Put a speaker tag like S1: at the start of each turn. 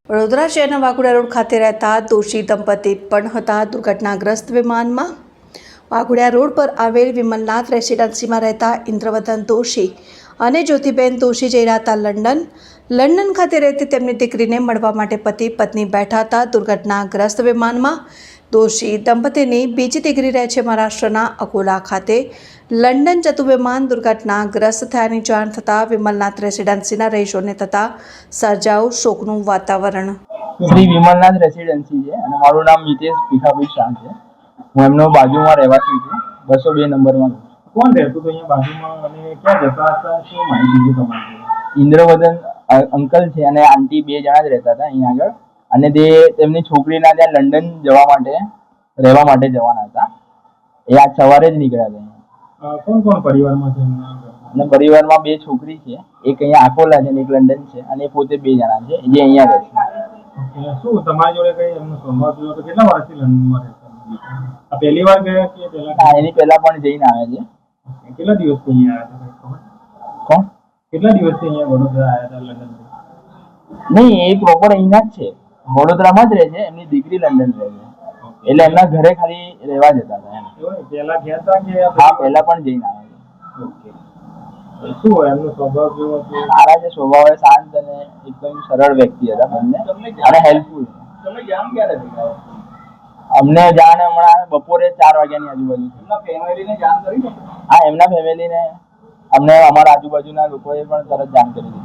S1: વડોદરા શહેરના વાઘોડિયા રોડ ખાતે રહેતા દોશી દંપતી પણ હતા દુર્ઘટનાગ્રસ્ત વિમાનમાં. વાઘોડિયા રોડ પર આવેલ વિમલનાથ રેસિડેન્સીમાં રહેતા ઇન્દ્રવદન દોશી અને જ્યોતિબેન દોશી જઈ રહ્યા હતા લંડન ખાતે રહેતી તેમની દીકરીને મળવા માટે પતિ પત્ની બેઠા હતા. દુર્ઘટનાગ્રસ્ત વિમાનમાં દોશી દંપતીની બીજી દીકરી રહે છે મહારાષ્ટ્રના અકોલા ખાતે. લંડન જતું વિમાન દુર્ઘટનાગ્રસ્ત થયાની જાણ થતાં વિમલનાથ રેસિડેન્સીના રહીશોને થતાં સર્જાયું શોકનું વાતાવરણ.
S2: શ્રી વિમલનાથ રેસિડેન્સી છે અને મારું નામ મિતેશ ભીખાભાઈ શાહ છે. હું એમનો બાજુમાં રહેવાસી છું, 202 નંબરમાં.
S3: કોણ રહેતું હતું અહીંયા બાજુમાં અને ક્યાં જતા હતા, શું માહિતી છે તમારી?
S2: ઇન્દ્રવદન અંકલ છે અને આંટી 2 જણા જ રહેતા હતા અહીંયા આગળ, અને તે તેમની છોકરીના ત્યાં લંડન રહેવા માટે જવાના હતા. એ આજ સવારે જ નીકળ્યા હતા.
S3: કોણ કોણ પરિવારમાં છે એમના?
S2: અને પરિવારમાં 2 છોકરી છે, એક અહીંયા આકોલા છે અને એક લંડન છે, અને એ પોતે 2 જણા છે જે અહીંયા રહે છે.
S3: શું તમારી જોડે કઈ એમનો સ્વભાવ થયો હતો? કેટલા વર્ષથી લંડનમાં રહેતા? આ પહેલી વાર ગયા કે પહેલા?
S2: એની પહેલા પણ જઈને આવ્યા છે.
S3: કેટલા દિવસથી અહીંયા આવ્યા હતા?
S2: કોણ?
S3: કેટલા દિવસથી અહીંયા વડોદરા આવ્યા હતા લંડન?
S2: નહીં, એ પ્રોપર અહીંયા જ છે, વડોદરામાં જ રહે છે. એમની દીકરી લંડન રહે છે, એટલે એમના ઘરે ખાલી રહેવા જતા હતા.
S3: પહેલા ગયા હતા કે?
S2: હા, પહેલા પણ જઈને આવ્યા છે.
S3: શું એમનો સ્વભાવ કેવો હતો?
S2: સારા છે સ્વભાવે, શાંત અને એકદમ સરળ વ્યક્તિ હતા બંને, અને હેલ્પફુલ.
S3: તમે જાણ ક્યારે થઈ?
S2: અમને જાણ હમણાં બપોરે 4 વાગ્યાની આજુબાજુ.
S3: એમના ફેમિલીને જાણ કરી?
S2: હા, એમના ફેમિલીને અમને અમારા આજુબાજુના લોકોએ પણ તરત જાણ કરી